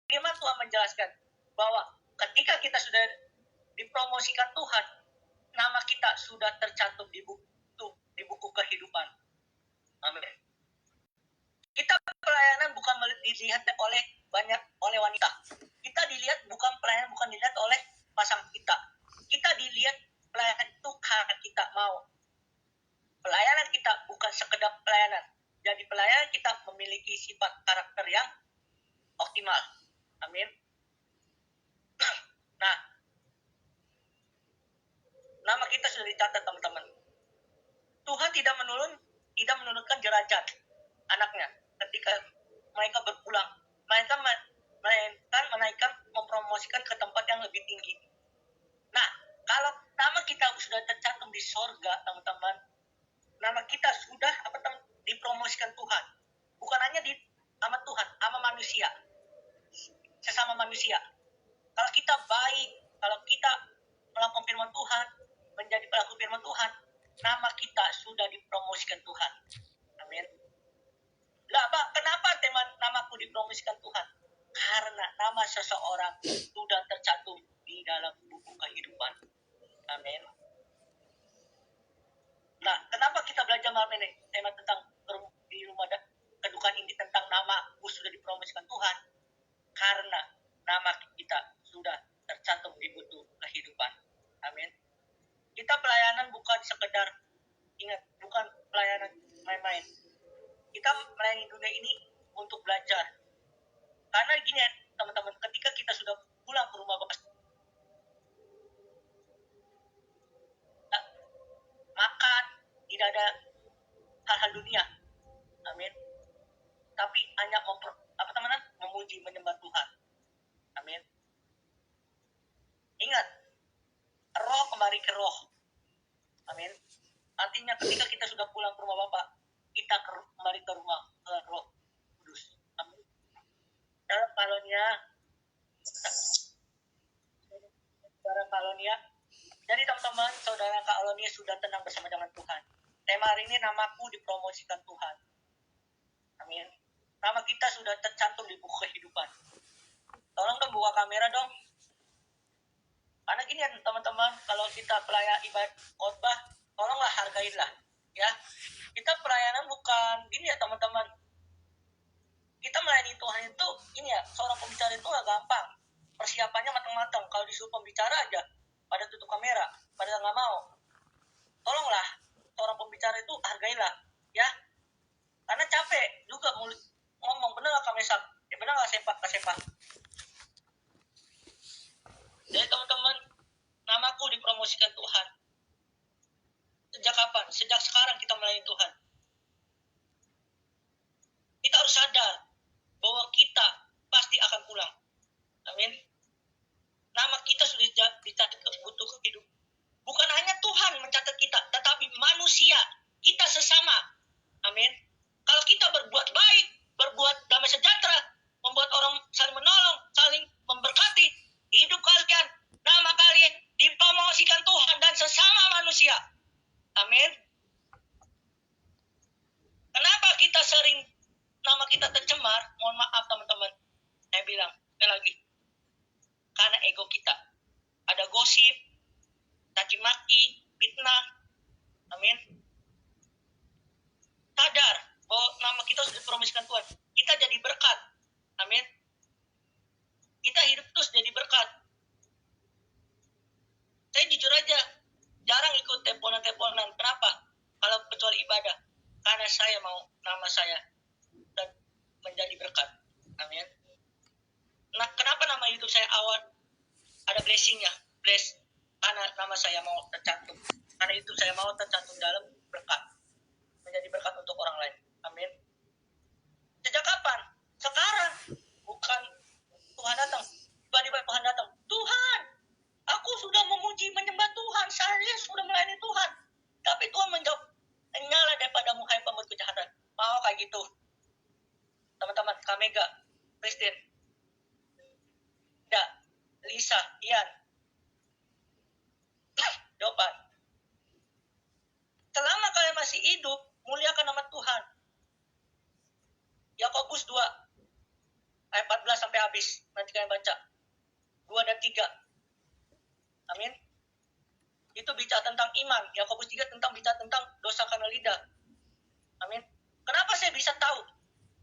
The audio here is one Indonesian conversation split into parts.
Firman Tuhan menjelaskan bahwa ketika kita sudah dipromosikan Tuhan, nama kita sudah tercantum di buku kehidupan. Amin. Kita pelayanan bukan dilihat oleh wanita. Kita dilihat bukan dilihat oleh pasangan kita. Kita dilihat pelayanan itu karena kita mau. Pelayanan kita bukan sekedar pelayanan. Jadi pelayanan kita memiliki sifat karakter yang optimal. Amin. Nah, nama kita sudah dicatat, teman-teman. Tuhan tidak menurunkan derajat anaknya ketika mereka berpulang. Mereka menaikkan, mempromosikan ke tempat yang lebih tinggi. Nah, kalau nama kita sudah tercantum di sorga, teman-teman, nama kita sudah dipromosikan Tuhan. Bukan hanya sama Tuhan, sama manusia, sesama manusia. Kalau kita baik, kalau kita melakukan firman Tuhan, menjadi pelaku firman Tuhan, nama kita sudah dipromosikan Tuhan. Amin. Lah, kenapa namaku dipromosikan Tuhan? Karena nama seseorang sudah tercantum di dalam buku kehidupan. Amin. Nah, kenapa kita belajar malam ini tema tentang di rumah kedukaan ini tentang namaku sudah dipromosikan Tuhan? Karena nama kita sudah tercantum di buku kehidupan. Amin. Kita pelayanan bukan sekedar, ingat, bukan pelayanan main-main. Kita melayani dunia ini untuk belajar. Karena gini ya, teman-teman, ketika kita sudah pulang ke rumah Bapak, makan, tidak ada hal-hal dunia. Amin. Tapi hanya memuji, menyembah Tuhan. Amin. Ingat, roh kembali ke roh. Amin. Artinya ketika kita sudah pulang ke rumah Bapak, kita kembali ke rumah ke Roh Kudus. Amin. Dalam saudara Kalonia. Jadi teman-teman, saudara Kalonia sudah tenang bersama dengan Tuhan. Tema hari ini, namaku dipromosikan Tuhan. Amin. Nama kita sudah tercantum di buku kehidupan. Tolong dong buka kamera dong. Karena gini ya teman-teman, kalau kita pelayan ibadah khotbah, tolonglah hargailah, ya. Kita pelayanan bukan gini ya teman-teman. Kita melayani Tuhan itu, ini ya, seorang pembicara itu gak gampang. Persiapannya matang-matang. Kalau disuruh pembicara aja, pada tutup kamera, pada nggak mau. Tolonglah, seorang pembicara itu hargailah, ya. Karena capek juga ngomong, bener gak kami sak? Ya bener gak sepak? Jadi teman-teman, namaku dipromosikan Tuhan. Sejak kapan? Sejak sekarang kita melayani Tuhan. Kita harus sadar bahwa kita pasti akan pulang. Amin. Nama kita sudah dicatat ke buku hidup. Bukan hanya Tuhan mencatat kita, tetapi manusia, kita sesama. Amin. Kalau kita berbuat baik, berbuat damai sejahtera, membuat orang saling menolong, saling memberkati, hidup kalian, nama kalian dipromosikan Tuhan dan sesama manusia. Amin. Kenapa kita sering nama kita tercemar? Mohon maaf teman-teman. Saya bilang lagi. Karena ego kita. Ada gosip, caci maki, fitnah. Amin. Sadar bahwa nama kita sudah dipromosikan Tuhan. Kita jadi berkat. Amin. Kita hidup terus jadi berkat. Saya jujur aja, jarang ikut teleponan. Kenapa? Kalau kecuali ibadah. Karena saya mau nama saya dan menjadi berkat. Amin. Nah, kenapa nama YouTube saya awal ada blessingnya? Bless. Karena nama saya mau tercantum. Karena itu saya mau tercantum dalam berkat. Menjadi berkat untuk orang lain. Amin. Sejak kapan? Sekarang. Bukan Tuhan datang. Tiba-tiba Tuhan datang. Tuhan, aku sudah memuji, menyembah Tuhan. Saya sudah melayani Tuhan. Tapi Tuhan menjawab, nyala daripadamu hai pembuat kejahatan. Mau kayak gitu. Teman-teman, Kamega, Christine, Da, Lisa, Ian, Jawaban. Selama kalian masih hidup, muliakan nama Tuhan. Yakobus 2 ayat 14 sampai habis. Nanti kalian baca 2 dan 3. Amin. Itu bicara tentang iman. Yakobus 3 bicara tentang dosa karena lidah. Amin. Kenapa saya bisa tahu?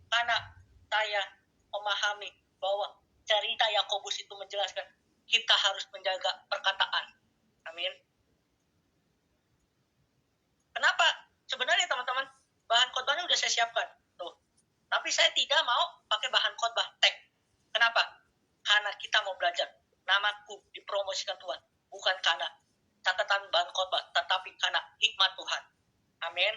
Karena saya memahami bahwa cerita Yakobus itu menjelaskan kita harus menjaga perkataan. Amin. Kenapa? Sebenarnya teman-teman, bahan khotbahnya udah saya siapkan. Tuh. Tapi saya tidak mau pakai bahan khotbah teks. Kenapa? Karena kita mau belajar. Namaku dipromosikan Tuhan. Bukan karena catatan bahan khotbah, tetapi karena hikmat Tuhan. Amin.